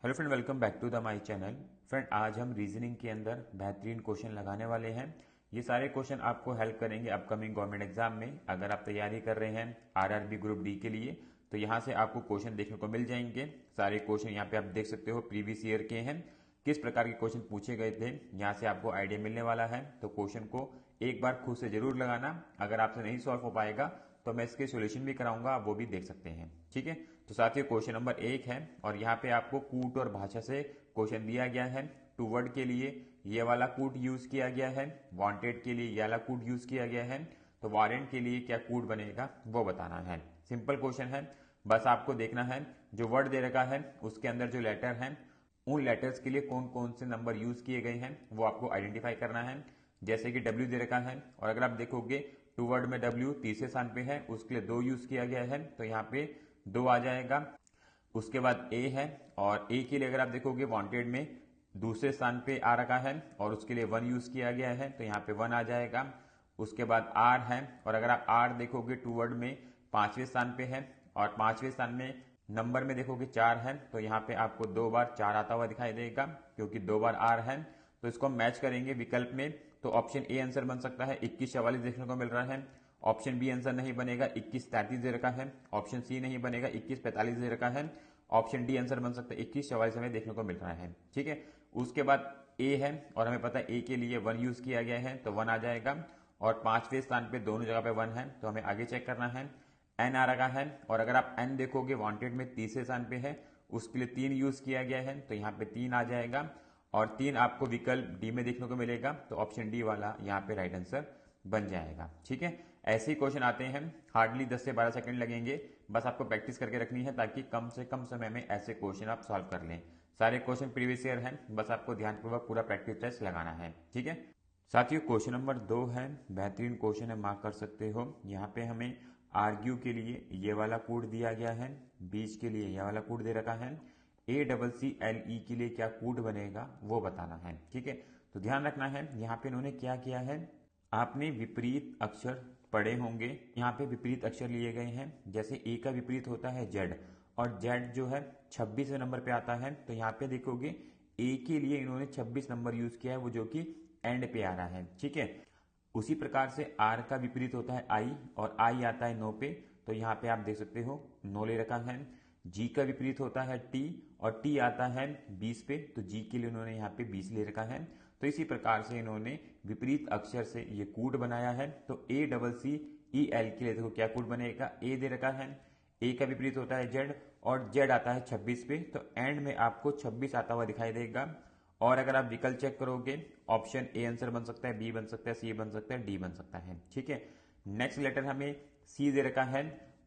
Hello friend, welcome back to the my channel. Friend, आज हम reasoning के अंदर बेहतरीन क्वेश्चन लगाने वाले हैं। ये सारे क्वेश्चन आपको हेल्प करेंगे अपकमिंग गवर्नमेंट एग्जाम में। अगर आप तैयारी कर रहे हैं आरआरबी ग्रुप डी के लिए तो यहाँ से आपको क्वेश्चन देखने को मिल जाएंगे। सारे क्वेश्चन यहाँ पे आप देख सकते हो, प्रीवियस ईयर के हैं, किस प्रकार के क्वेश्चन पूछे गए थे, यहाँ से आपको आइडिया मिलने वाला है। तो क्वेश्चन को एक बार खुद से जरूर लगाना। अगर आपसे नहीं सॉल्व हो पाएगा तो मैं इसके सॉल्यूशन भी कराऊंगा, आप वो भी देख सकते हैं। ठीक है, तो साथियों क्वेश्चन नंबर 1 है और यहाँ पे आपको कूट और भाषा से क्वेश्चन दिया गया है। टू वर्ड के लिए ये वाला कूट यूज किया गया है, वांटेड के लिए ये वाला कूट यूज किया गया है, तो वारंट के लिए क्या कूट बनेगा वो बताना है। सिंपल क्वेश्चन है, बस आपको देखना है जो वर्ड दे रखा है उसके अंदर जो लेटर है उन लेटर्स के लिए कौन कौन से नंबर यूज किए गए हैं वो आपको आइडेंटिफाई करना है। जैसे कि डब्ल्यू दे रखा है और अगर आप देखोगे टू वर्ड में डब्ल्यू तीसरे स्थान पे है, उसके लिए 2 यूज किया गया है तो यहाँ पे 2 आ जाएगा। उसके बाद ए है और ए के लिए अगर आप देखोगे वांटेड में दूसरे स्थान पे आ रखा है और उसके लिए 1 यूज किया गया है तो यहाँ पे 1 आ जाएगा। उसके बाद आर है और अगर आप आर देखोगे टू वर्ड में 5वें स्थान पे है और 5वें स्थान में नंबर में देखोगे 4 है तो यहाँ पे आपको 2 बार 4 आता हुआ दिखाई देगा क्योंकि 2 बार आर है। तो इसको हम मैच करेंगे विकल्प में तो ऑप्शन ए आंसर बन सकता है 2144 देखने को मिल रहा है। ऑप्शन बी आंसर नहीं बनेगा, 2133 दे रखा है। ऑप्शन सी नहीं बनेगा, 2145 दे रखा है। ऑप्शन डी आंसर बन सकता है 2144 हमें देखने को मिल रहा है। ठीक है, उसके बाद ए है और हमें पता है ए के लिए 1 यूज किया गया है तो 1 आ जाएगा और 5वें स्थान पे दोनों जगह पे 1 है तो हमें आगे चेक करना है। एन आ रखा है और अगर आप एन देखोगे वांटेड में तीसरे स्थान पे है, उसके लिए 3 यूज किया गया है तो यहाँ पे 3 आ जाएगा और 3 आपको विकल्प डी में देखने को मिलेगा तो ऑप्शन डी वाला यहाँ पे राइट आंसर बन जाएगा। ठीक है, ऐसे ही क्वेश्चन आते हैं, हार्डली 10 से 12 सेकंड लगेंगे, बस आपको प्रैक्टिस करके रखनी है ताकि कम से कम समय में ऐसे क्वेश्चन आप सॉल्व कर लें। सारे क्वेश्चन प्रीवियस ईयर हैं, बस आपको ध्यानपूर्वक पूरा प्रैक्टिस टेस्ट लगाना है। ठीक है साथियों, क्वेश्चन नंबर 2 है, बेहतरीन क्वेश्चन है, मार्क कर सकते हो। यहाँ पे हमें आर्ग्यू के लिए ये वाला कोड दिया गया है, बीच के लिए ये वाला कोड दे रखा है, ACCLE के लिए क्या कोड बनेगा वो बताना है। ठीक है, तो ध्यान रखना है यहाँ पे इन्होंने क्या किया है, आपने विपरीत अक्षर पढ़े होंगे, यहाँ पे विपरीत अक्षर लिए गए हैं। जैसे ए का विपरीत होता है जेड और जेड जो है 26वें नंबर पे आता है तो यहाँ पे देखोगे ए के लिए इन्होंने 26 नंबर यूज किया है वो जो कि एंड पे आ रहा है। ठीक है, उसी प्रकार से आर का विपरीत होता है आई और आई आता है 9 पे तो यहाँ पे आप देख सकते हो 9 ले रखा है। जी का विपरीत होता है टी और टी आता है 20 पे तो जी के लिए उन्होंने यहाँ पे 20 ले रखा है। तो इसी प्रकार से इन्होंने विपरीत अक्षर से ये कूट बनाया है। तो ACCEL के लिए देखो क्या कूट बनेगा, ए दे रखा है, ए का विपरीत होता है जेड और जेड आता है 26 पे तो एंड में आपको 26 आता हुआ दिखाई देगा। और अगर आप विकल्प चेक करोगे ऑप्शन ए आंसर बन सकता है, बी बन सकता है, सी बन सकता है, डी बन सकता है। ठीक है, नेक्स्ट लेटर हमें सी दे रखा है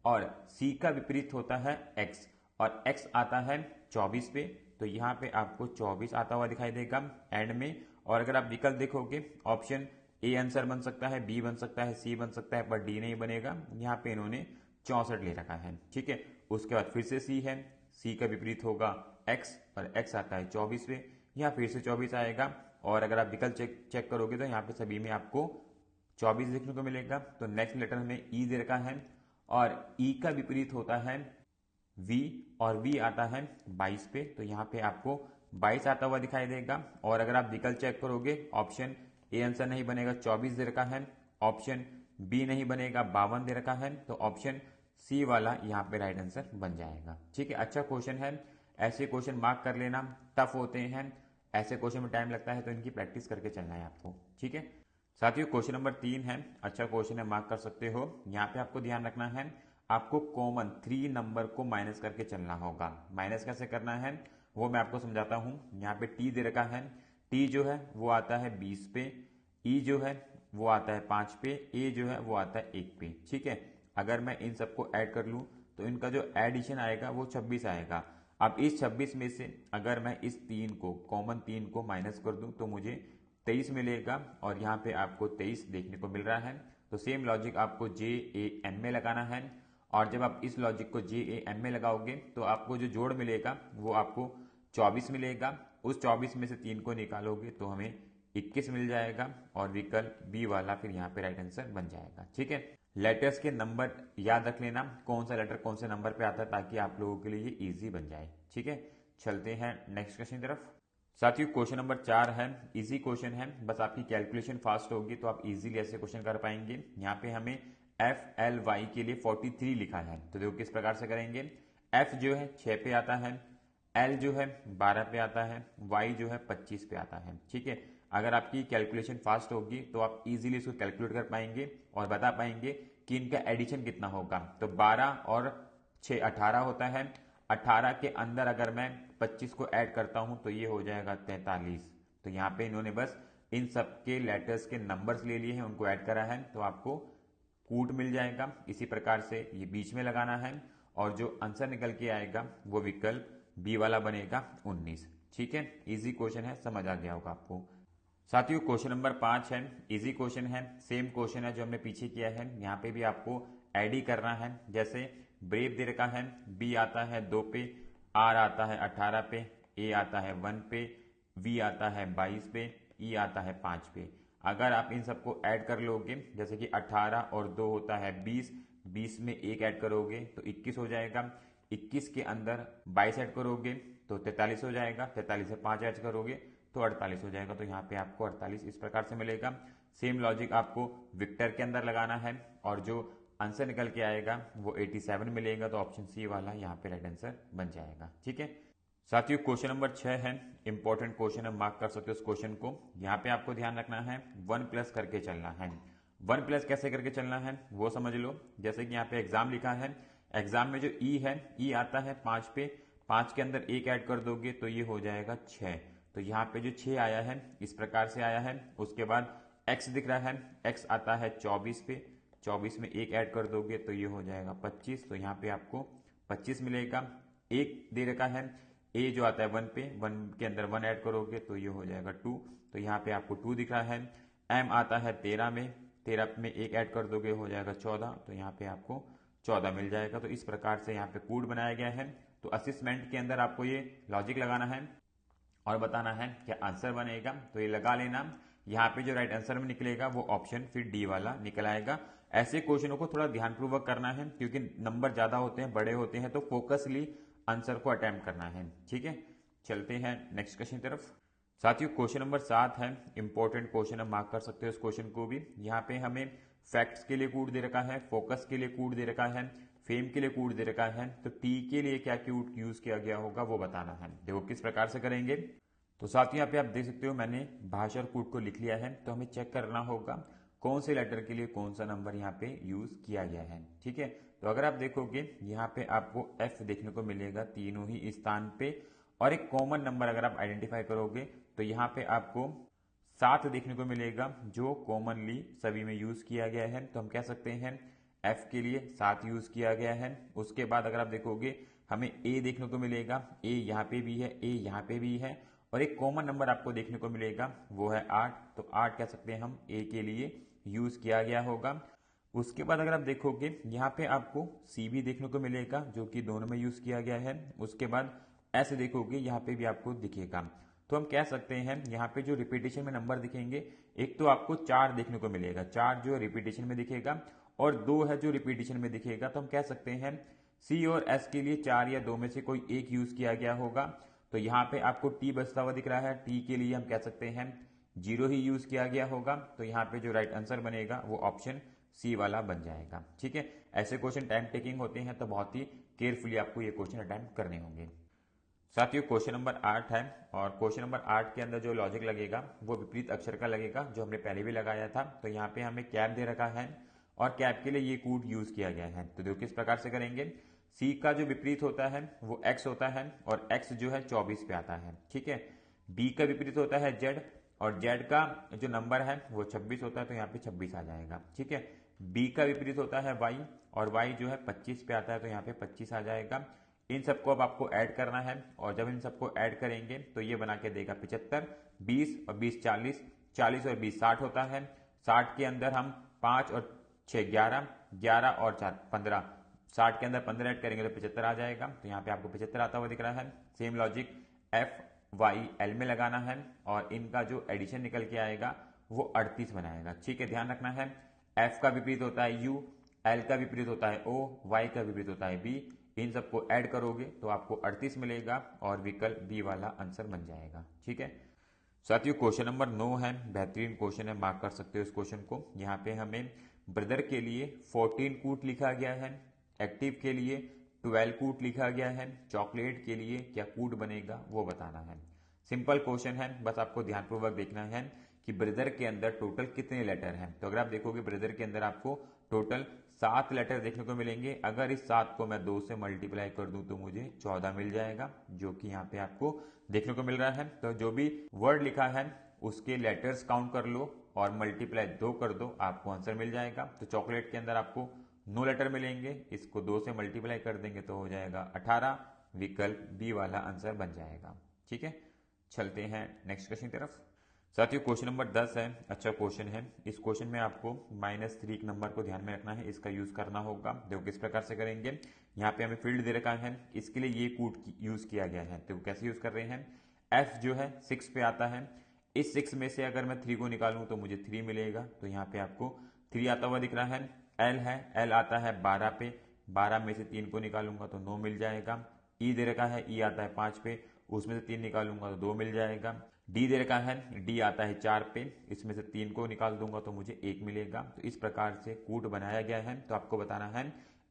और सी का विपरीत होता है एक्स और एक्स आता है 24 पे तो यहाँ पे आपको 24 आता हुआ दिखाई देगा एंड में। और अगर आप विकल्प देखोगे ऑप्शन ए आंसर बन सकता है, बी बन सकता है, सी बन सकता है पर डी नहीं बनेगा, यहाँ पे इन्होंने 64 ले रखा है। ठीक है, उसके बाद फिर से सी है, सी का विपरीत होगा एक्स और एक्स आता है 24 पे, यहाँ फिर से 24 आएगा और अगर आप विकल्प चेक करोगे तो यहाँ पे सभी में आपको 24 देखने को मिलेगा। तो नेक्स्ट लेटर हमें ई दे रखा है और ई का विपरीत होता है वी और वी आता है 22 पे तो यहाँ पे आपको 22 आता हुआ दिखाई देगा। और अगर आप विकल्प चेक करोगे ऑप्शन ए आंसर नहीं बनेगा, 24 दे रखा है, ऑप्शन बी नहीं बनेगा, 52 दे रखा है, तो ऑप्शन सी वाला यहाँ पे राइट आंसर बन जाएगा। ठीक है, अच्छा क्वेश्चन है, ऐसे क्वेश्चन मार्क कर लेना, टफ होते हैं, ऐसे क्वेश्चन में टाइम लगता है तो इनकी प्रैक्टिस करके चलना है आपको। ठीक है साथियों, क्वेश्चन नंबर 3 है, अच्छा क्वेश्चन है, मार्क कर सकते हो। यहाँ पे आपको ध्यान रखना है, आपको कॉमन 3 नंबर को माइनस करके चलना होगा। माइनस कैसे करना है वो मैं आपको समझाता हूं। यहाँ पे टी दे रखा है, टी जो है वो आता है 20 पे, ई जो है वो आता है 5 पे, ए जो है वो आता है 1 पे। ठीक है, अगर मैं इन सबको ऐड कर लूं तो इनका जो एडिशन आएगा वो 26 आएगा। अब इस 26 में से अगर मैं इस 3 को कॉमन 3 को माइनस कर दूं तो मुझे 23 मिलेगा और यहाँ पे आपको 23 देखने को मिल रहा है। तो सेम लॉजिक आपको JAM में लगाना है और जब आप इस लॉजिक को JAM में लगाओगे तो आपको जो जोड़ मिलेगा वो आपको 24 मिलेगा। उस 24 में से 3 को निकालोगे तो हमें 21 मिल जाएगा और विकल्प बी वाला फिर यहाँ पे राइट आंसर बन जाएगा। ठीक है, लेटर्स के नंबर याद रख लेना, कौन सा लेटर कौन से नंबर पे आता है ताकि आप लोगों के लिए ये इजी बन जाए। ठीक है, चलते हैं नेक्स्ट क्वेश्चन की तरफ। साथियों क्वेश्चन नंबर 4 है, इजी क्वेश्चन है, बस आपकी कैलकुलेशन फास्ट होगी तो आप इजीली ऐसे क्वेश्चन कर पाएंगे। यहाँ पे हमें एफ एल वाई के लिए 43 लिखा है, तो देखो किस प्रकार से करेंगे। एफ जो है 6 पे आता है, एल जो है 12 पे आता है, वाई जो है 25 पे आता है। ठीक है, अगर आपकी कैलकुलेशन फास्ट होगी तो आप इजीली इसको कैलकुलेट कर पाएंगे और बता पाएंगे कि इनका एडिशन कितना होगा। तो 12 और 6 18 होता है, 18 के अंदर अगर मैं 25 को ऐड करता हूं तो ये हो जाएगा 43। तो यहाँ पे इन्होंने बस इन सब के लेटर्स के नंबर्स ले लिए हैं, उनको ऐड करा है, तो आपको कूट मिल जाएगा। इसी प्रकार से ये बीच में लगाना है और जो आंसर निकल के आएगा वो विकल्प बी वाला बनेगा 19। ठीक है, इजी क्वेश्चन है, समझ आ गया होगा आपको। साथियों क्वेश्चन नंबर 5 है, इजी क्वेश्चन है, सेम क्वेश्चन है जो हमने पीछे किया है। यहाँ पे भी आपको ऐड ही करना है। जैसे ब्रेव दे रखा है, बी आता है 2 पे, आर आता है 18 पे, ए आता है 1 पे, वी आता है 22 पे, ई आता है 5 पे। अगर आप इन सबको ऐड कर लोगे, जैसे कि 18 और 2 होता है 20, 20 में 1 ऐड करोगे तो 21 हो जाएगा, 21 के अंदर 22 ऐड करोगे तो 43 हो जाएगा, 43 से 5 ऐड करोगे तो 48 हो जाएगा। तो यहाँ पे आपको 48 इस प्रकार से मिलेगा। सेम लॉजिक आपको विक्टर के अंदर लगाना है और जो आंसर निकल के आएगा वो 87 मिलेगा, तो ऑप्शन सी वाला यहाँ पे राइट आंसर बन जाएगा। ठीक है साथियों, क्वेश्चन नंबर 6 है, इंपॉर्टेंट क्वेश्चन है, मार्क कर सकते हो इस क्वेश्चन को। यहाँ पे आपको ध्यान रखना है 1 प्लस करके चलना है। 1 प्लस कैसे करके चलना है वो समझ लो। जैसे कि यहाँ पे एग्जाम लिखा है, एग्जाम में जो ई है, ई आता है 5 पे, 5 के अंदर 1 ऐड कर दोगे तो ये हो जाएगा 6। तो यहाँ पे जो 6 आया है इस प्रकार से आया है। उसके बाद x दिख रहा है, x आता है 24 पे, 24 में 1 ऐड कर दोगे तो ये हो जाएगा 25। तो यहाँ पे आपको 25 मिलेगा। 1 दे रखा है, a जो आता है 1 पे, 1 के अंदर 1 ऐड करोगे तो ये हो जाएगा 2। तो यहाँ पे आपको 2 दिख रहा है। m आता है 13 में, 13 में 1 ऐड कर दोगे हो जाएगा 14। तो यहाँ पे आपको 14 मिल जाएगा। तो इस प्रकार से यहाँ पे कोड बनाया गया है। तो असिस्मेंट के अंदर आपको ये लॉजिक लगाना है और बताना है क्या आंसर बनेगा। तो ये लगा लेना। यहाँ पे जो राइट आंसर में निकलेगा वो ऑप्शन फिर डी वाला निकल आएगा। ऐसे क्वेश्चनों को थोड़ा ध्यानपूर्वक करना है क्योंकि नंबर ज्यादा होते हैं, बड़े होते हैं, तो फोकसली आंसर को अटेम्प्ट करना है। ठीक है, चलते हैं नेक्स्ट क्वेश्चन की तरफ। साथियों क्वेश्चन नंबर 7 है, इंपॉर्टेंट क्वेश्चन है, मार्क कर सकते हो इस क्वेश्चन को भी। यहाँ पे हमें फैक्ट्स के लिए कोड दे रखा है, फोकस के लिए कोड दे रखा है, फेम के लिए कोड दे रखा है। तो टी के लिए क्या कोड यूज किया गया होगा वो बताना है। देखो किस प्रकार से करेंगे। तो साथियों यहाँ पे आप देख सकते हो मैंने भाषा और कोड को लिख लिया है। तो हमें चेक करना होगा कौन से लेटर के लिए कौन सा नंबर यहाँ पे यूज किया गया है। ठीक है, तो अगर आप देखोगे यहाँ पे आपको एफ देखने को मिलेगा तीनों ही स्थान पे, और एक कॉमन नंबर अगर आप आइडेंटिफाई करोगे तो यहाँ पे आपको 7 देखने को मिलेगा जो कॉमनली सभी में यूज किया गया है। तो हम कह सकते हैं एफ के लिए 7 यूज किया गया है। उसके बाद अगर आप देखोगे हमें ए देखने को मिलेगा, ए यहाँ पे भी है, ए यहाँ पे भी है, और एक कॉमन नंबर आपको देखने को मिलेगा वो है 8। तो 8 कह सकते हैं हम ए के लिए यूज किया गया होगा। उसके बाद अगर आप देखोगे यहाँ पे आपको सी भी देखने को मिलेगा जो कि दोनों में यूज किया गया है। उसके बाद ऐसे देखोगे यहाँ पे भी आपको दिखेगा। तो हम कह सकते हैं यहाँ पे जो रिपीटेशन में नंबर दिखेंगे, एक तो आपको 4 देखने को मिलेगा, 4 जो रिपीटेशन में दिखेगा, और 2 है जो रिपीटेशन में दिखेगा। तो हम कह सकते हैं सी और एस के लिए 4 या 2 में से कोई एक यूज किया गया होगा। तो यहाँ पे आपको टी बचता हुआ दिख रहा है, टी के लिए हम कह सकते हैं 0 ही यूज किया गया होगा। तो यहाँ पे जो राइट आंसर बनेगा वो ऑप्शन सी वाला बन जाएगा। ठीक है, ऐसे क्वेश्चन टाइम टेकिंग होते हैं तो बहुत ही केयरफुली आपको ये क्वेश्चन अटेम्प्ट करने होंगे। साथियों क्वेश्चन नंबर 8 है, और क्वेश्चन नंबर 8 के अंदर जो लॉजिक लगेगा वो विपरीत अक्षर का लगेगा जो हमने पहले भी लगाया था। तो यहाँ पे हमें कैप दे रखा है और कैप के लिए ये कोड यूज किया गया है। तो देखो किस प्रकार से करेंगे। सी का जो विपरीत होता है वो एक्स होता है, और एक्स जो है 24 पे आता है। ठीक है, बी का विपरीत होता है जेड, और जेड का जो नंबर है वो 26 होता है, तो यहाँ पे 26 आ जाएगा। ठीक है, बी का विपरीत होता है वाई, और वाई जो है 25 पे आता है, तो यहाँ पे 25 आ जाएगा। इन सबको अब आपको ऐड करना है, और जब इन सबको ऐड करेंगे तो ये बना के देगा 75, 20 और 20 40, 40 और 20 60 होता है। 60 के अंदर हम 5 और 6 11, 11 और 4 15, 60 के अंदर 15 ऐड करेंगे तो 75 आ जाएगा। तो यहाँ पे आपको 75 आता हुआ दिख रहा है। Same logic F Y L में लगाना है, और इनका जो एडिशन निकल के आएगा वो 38 बनाएगा। ठीक है, ध्यान रखना है एफ का विपरीत होता है यू, एल का विपरीत होता है ओ, वाई का विपरीत होता है बी, इन सबको ऐड करोगे तो आपको 38 मिलेगा और विकल्प बी वाला आंसर बन जाएगा। ठीक है साथियों, क्वेश्चन नंबर 9 है, बेहतरीन क्वेश्चन है, मार्क कर सकते हो इस क्वेश्चन को। यहाँ पे हमें ब्रदर के लिए 14 कूट लिखा गया है, एक्टिव के लिए 12 कूट लिखा गया है, चॉकलेट के लिए क्या कूट बनेगा वो बताना है। सिंपल क्वेश्चन है, बस आपको ध्यानपूर्वक देखना है कि ब्रदर के अंदर टोटल कितने लेटर हैं। तो अगर आप देखोगे ब्रदर के अंदर आपको टोटल 7 लेटर देखने को मिलेंगे। अगर इस 7 को मैं 2 से मल्टीप्लाई कर दूं तो मुझे 14 मिल जाएगा, जो कि यहाँ पे आपको देखने को मिल रहा है। तो जो भी वर्ड लिखा है उसके लेटर्स काउंट कर लो और मल्टीप्लाई 2 कर दो, आपको आंसर मिल जाएगा। तो चॉकलेट के अंदर आपको 9 लेटर मिलेंगे, इसको 2 से मल्टीप्लाई कर देंगे तो हो जाएगा 18, विकल्प बी वाला आंसर बन जाएगा। ठीक है, चलते हैं नेक्स्ट क्वेश्चन की तरफ। साथियों क्वेश्चन नंबर 10 है, अच्छा क्वेश्चन है। इस क्वेश्चन में आपको -3 नंबर को ध्यान में रखना है, इसका यूज करना होगा। देखो किस प्रकार से करेंगे। यहाँ पे हमें फील्ड दे रखा है, इसके लिए ये कूट यूज किया गया है। तो कैसे यूज कर रहे हैं, एफ जो है 6 पे आता है, इस 6 में से अगर मैं 3 को निकालूं तो मुझे 3 मिलेगा। तो यहाँ पे आपको 3 आता हुआ दिख रहा है। एल है, एल आता है 12 पे, 12 में से 3 को निकालूंगा तो 9 मिल जाएगा। ई दे रखा है, ई आता है 5 पे, उसमें से 3 निकालूंगा तो 2 मिल जाएगा। डी दे रखा है, डी आता है 4 पे, इसमें से 3 को निकाल दूंगा तो मुझे 1 मिलेगा। तो इस प्रकार से कूट बनाया गया है। तो आपको बताना है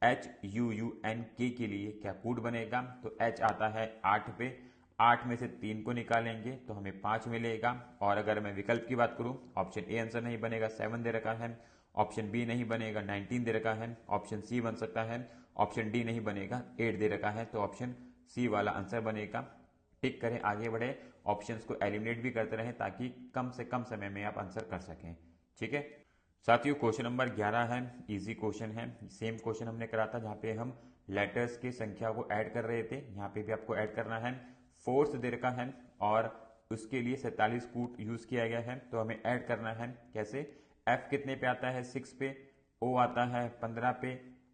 HUUNK के लिए क्या कूट बनेगा। तो H आता है 8 पे, 8 में से 3 को निकालेंगे तो हमें 5 मिलेगा। और अगर मैं विकल्प की बात करूं, ऑप्शन ए आंसर नहीं बनेगा, 7 दे रखा है, ऑप्शन बी नहीं बनेगा, 19 दे रखा है, ऑप्शन सी बन सकता है, ऑप्शन डी नहीं बनेगा, 8 दे रखा है, तो ऑप्शन सी वाला आंसर बनेगा। टिक करें, आगे बढ़े, ऑप्शंस को एलिमिनेट भी करते रहें ताकि कम से कम समय में आप आंसर कर सकें। ठीक है साथियों, क्वेश्चन नंबर 11 है, इजी क्वेश्चन है। सेम क्वेश्चन हमने करा था जहां पे हम लेटर्स की संख्या को ऐड कर रहे थे, यहाँ पे भी आपको ऐड करना है। फोर्स दे रखा है और उसके लिए 47 कूट यूज किया गया है। तो हमें ऐड करना है कैसे, एफ कितने पे आता है 6 पे, ओ आता है 15 पे,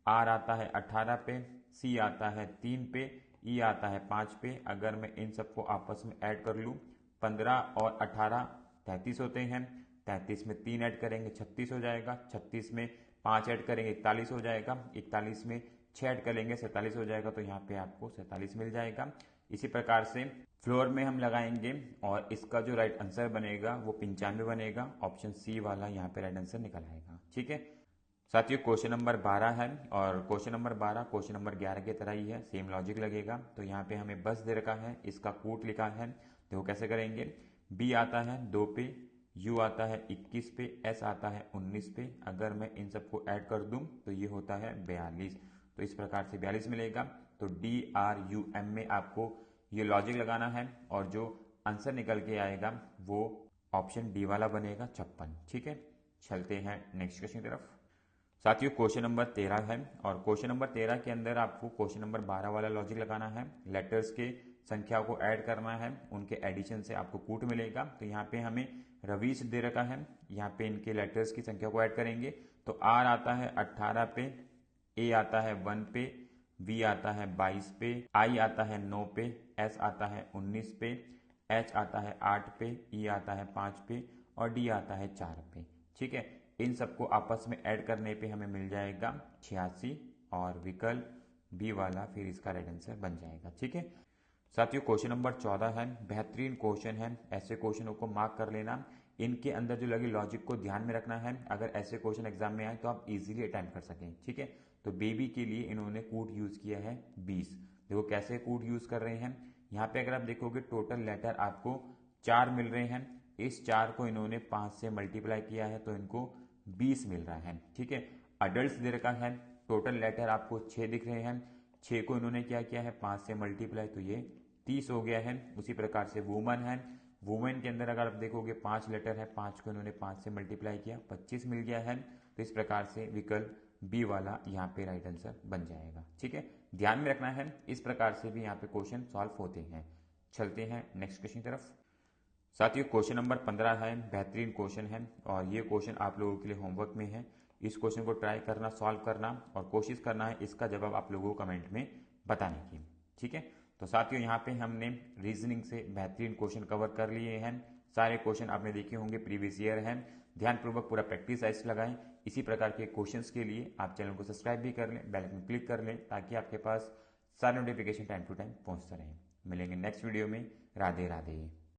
आर आता है 18 पे, सी आता है 3 पे, ई आता है 5 पे। अगर मैं इन सबको आपस में ऐड कर लूँ, 15 और 18 33 होते हैं, 33 में 3 ऐड करेंगे 36 हो जाएगा, 36 में 5 ऐड करेंगे 41 हो जाएगा, 41 में 6 ऐड करेंगे 47 हो जाएगा। तो यहाँ पे आपको 47 मिल जाएगा। इसी प्रकार से फ्लोर में हम लगाएंगे और इसका जो राइट आंसर बनेगा वो 95 बनेगा। ऑप्शन सी वाला यहाँ पे राइट आंसर निकल आएगा। ठीक है साथियों, क्वेश्चन नंबर 12 है और क्वेश्चन नंबर 12 क्वेश्चन नंबर 11 की तरह ही है, सेम लॉजिक लगेगा। तो यहाँ पे हमें बस दे रखा है, इसका कूट लिखा है। देखो कैसे करेंगे, बी आता है 2 पे, यू आता है 21 पे, एस आता है 19 पे। अगर मैं इन सबको ऐड कर दूं तो ये होता है 42। तो इस प्रकार से 42 मिलेगा। तो DRUM में आपको ये लॉजिक लगाना है और जो आंसर निकल के आएगा वो ऑप्शन डी वाला बनेगा, 56। ठीक है, चलते हैं नेक्स्ट क्वेश्चन की तरफ। साथियों क्वेश्चन नंबर 13 है और क्वेश्चन नंबर 13 के अंदर आपको क्वेश्चन नंबर 12 वाला लॉजिक लगाना है। लेटर्स के संख्या को ऐड करना है, उनके एडिशन से आपको कूट मिलेगा। तो यहाँ पे हमें रवीश दे रखा है, यहाँ पे इनके लेटर्स की संख्या को ऐड करेंगे तो आर आता है 18 पे, ए आता है 1 पे, वी आता है 22 पे, आई आता है 9 पे, एस आता है 19 पे, एच आता है 8 पे, ई आता है 5 पे और डी आता है 4 पे। ठीक है, इन सबको आपस में ऐड करने पे हमें मिल जाएगा 86 और विकल्प बी वाला फिर इसका राइट आंसर बन जाएगा। ठीक है साथियों, क्वेश्चन नंबर 14 है, बेहतरीन क्वेश्चन है। ऐसे क्वेश्चनों को मार्क कर लेना, इनके अंदर जो लगे लॉजिक को ध्यान में रखना है। अगर ऐसे क्वेश्चन एग्जाम में आए तो आप इजीली अटेम्प्ट कर सकें। ठीक है, तो बेबी के लिए इन्होंने कूट यूज किया है 20। देखो कैसे कूट यूज कर रहे हैं, यहाँ पे अगर आप देखोगे टोटल लेटर आपको 4 मिल रहे हैं, इस 4 को इन्होंने 5 से मल्टीप्लाई किया है तो इनको 20 मिल रहा है। ठीक है, अडल्ट दे रखा है, टोटल लेटर आपको 6 दिख रहे हैं, 6 को इन्होंने क्या किया है 5 से मल्टीप्लाई तो ये 30 हो गया है। उसी प्रकार से वुमन है, वुमेन के अंदर अगर आप देखोगे 5 लेटर है, 5 को इन्होंने 5 से मल्टीप्लाई किया 25 मिल गया है। तो इस प्रकार से विकल्प बी वाला यहाँ पे राइट आंसर बन जाएगा। ठीक है, ध्यान में रखना है, इस प्रकार से भी यहाँ पे क्वेश्चन सॉल्व होते हैं। चलते हैं नेक्स्ट क्वेश्चन की तरफ। साथियों क्वेश्चन नंबर 15 है, बेहतरीन क्वेश्चन है और ये क्वेश्चन आप लोगों के लिए होमवर्क में है। इस क्वेश्चन को ट्राई करना, सॉल्व करना और कोशिश करना है इसका जवाब आप लोगों को कमेंट में बताने की। ठीक है, तो साथियों यहाँ पे हमने रीजनिंग से बेहतरीन क्वेश्चन कवर कर लिए हैं। सारे क्वेश्चन आपने देखे होंगे, प्रीवियस ईयर है। ध्यानपूर्वक पूरा प्रैक्टिस एक्सरसाइज लगाएं। इसी प्रकार के क्वेश्चंस के लिए आप चैनल को सब्सक्राइब भी कर लें, बेल आइकन क्लिक कर लें ताकि आपके पास सारे नोटिफिकेशन टाइम टू टाइम पहुंचता रहे। मिलेंगे नेक्स्ट वीडियो में। राधे राधे।